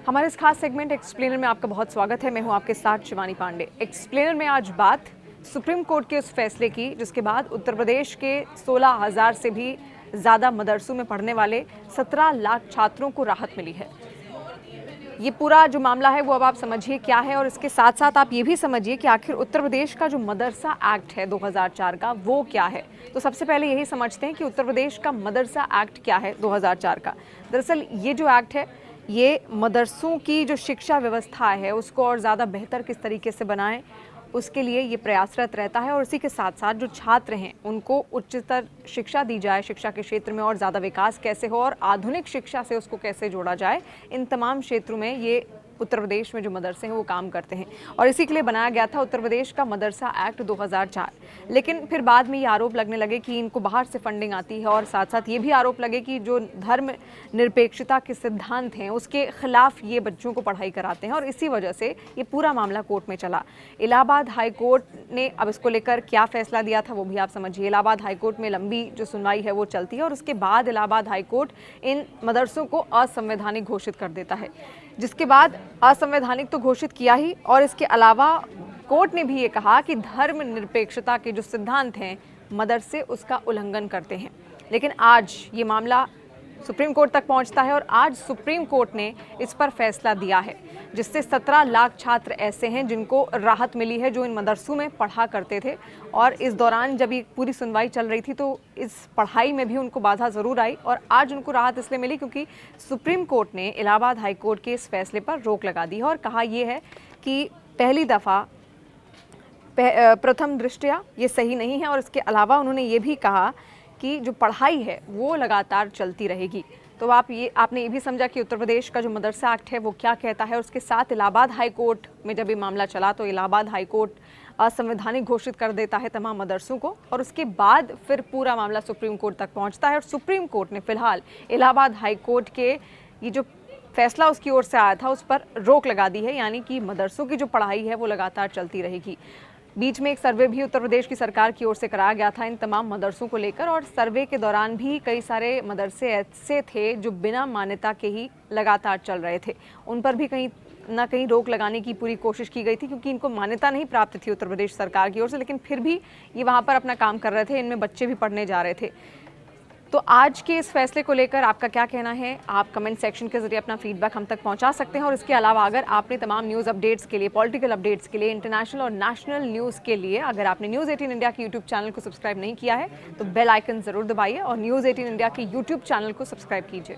हमारे इस खास सेगमेंट एक्सप्लेनर में आपका बहुत स्वागत है। मैं हूं आपके साथ शिवानी पांडे। एक्सप्लेनर में आज बात सुप्रीम कोर्ट के उस फैसले की जिसके बाद उत्तर प्रदेश के 16,000 से भी ज़्यादा मदरसों में पढ़ने वाले 17 लाख छात्रों को राहत मिली है। ये पूरा जो मामला है वो अब आप समझिए क्या है, और इसके साथ साथ आप ये भी समझिए कि आखिर उत्तर प्रदेश का जो मदरसा एक्ट है 2004 का वो क्या है। तो सबसे पहले यही समझते हैं कि उत्तर प्रदेश का मदरसा एक्ट क्या है 2004 का। दरअसल ये जो एक्ट है ये मदरसों की जो शिक्षा व्यवस्था है उसको और ज़्यादा बेहतर किस तरीके से बनाएं उसके लिए ये प्रयासरत रहता है, और इसी के साथ साथ जो छात्र हैं उनको उच्चतर शिक्षा दी जाए, शिक्षा के क्षेत्र में और ज़्यादा विकास कैसे हो और आधुनिक शिक्षा से उसको कैसे जोड़ा जाए, इन तमाम क्षेत्रों में ये उत्तर प्रदेश में जो मदरसे हैं वो काम करते हैं। और इसी के लिए बनाया गया था उत्तर प्रदेश का मदरसा एक्ट 2004। लेकिन फिर बाद में ये आरोप लगने लगे कि इनको बाहर से फंडिंग आती है, और साथ साथ ये भी आरोप लगे कि जो धर्म निरपेक्षता के सिद्धांत हैं उसके खिलाफ ये बच्चों को पढ़ाई कराते हैं, और इसी वजह से ये पूरा मामला कोर्ट में चला। इलाहाबाद हाई कोर्ट ने अब इसको लेकर क्या फैसला दिया था वो भी आप समझिए। इलाहाबाद हाई कोर्ट में लंबी जो सुनवाई है वो चलती है, और उसके बाद इलाहाबाद हाई कोर्ट इन मदरसों को असंवैधानिक घोषित कर देता है। जिसके बाद असंवैधानिक तो घोषित किया ही, और इसके अलावा कोर्ट ने भी ये कहा कि धर्म निरपेक्षता के जो सिद्धांत हैं मदरसे उसका उल्लंघन करते हैं। लेकिन आज ये मामला सुप्रीम कोर्ट तक पहुंचता है, और आज सुप्रीम कोर्ट ने इस पर फैसला दिया है जिससे 17 लाख छात्र ऐसे हैं जिनको राहत मिली है जो इन मदरसों में पढ़ा करते थे। और इस दौरान जब ये पूरी सुनवाई चल रही थी तो इस पढ़ाई में भी उनको बाधा ज़रूर आई, और आज उनको राहत इसलिए मिली क्योंकि सुप्रीम कोर्ट ने इलाहाबाद हाई कोर्ट के इस फैसले पर रोक लगा दी है और कहा यह है कि पहली दफ़ा प्रथम दृष्टया ये सही नहीं है। और इसके अलावा उन्होंने ये भी कहा कि जो पढ़ाई है वो लगातार चलती रहेगी। तो आपने ये भी समझा कि उत्तर प्रदेश का जो मदरसा एक्ट है वो क्या कहता है। और उसके साथ इलाहाबाद हाई कोर्ट में जब ये मामला चला तो इलाहाबाद हाई कोर्ट असंवैधानिक घोषित कर देता है तमाम मदरसों को, और उसके बाद फिर पूरा मामला सुप्रीम कोर्ट तक पहुंचता है। और सुप्रीम कोर्ट ने फिलहाल इलाहाबाद हाई कोर्ट के ये जो फैसला उसकी ओर से आया था उस पर रोक लगा दी है, यानी कि मदरसों की जो पढ़ाई है वो लगातार चलती रहेगी। बीच में एक सर्वे भी उत्तर प्रदेश की सरकार की ओर से कराया गया था इन तमाम मदरसों को लेकर, और सर्वे के दौरान भी कई सारे मदरसे ऐसे थे जो बिना मान्यता के ही लगातार चल रहे थे। उन पर भी कहीं ना कहीं रोक लगाने की पूरी कोशिश की गई थी क्योंकि इनको मान्यता नहीं प्राप्त थी उत्तर प्रदेश सरकार की ओर से, लेकिन फिर भी ये वहाँ पर अपना काम कर रहे थे, इनमें बच्चे भी पढ़ने जा रहे थे। तो आज के इस फैसले को लेकर आपका क्या कहना है, आप कमेंट सेक्शन के जरिए अपना फीडबैक हम तक पहुंचा सकते हैं। और इसके अलावा अगर आपने तमाम न्यूज़ अपडेट्स के लिए, पॉलिटिकल अपडेट्स के लिए, इंटरनेशनल और नेशनल न्यूज़ के लिए अगर आपने न्यूज़ 18 इंडिया के यूट्यूब चैनल को सब्सक्राइब नहीं किया है तो बेल आइकन ज़रूर दबाइए और न्यूज़ 18 इंडिया के यूट्यूब चैनल को सब्सक्राइब कीजिए।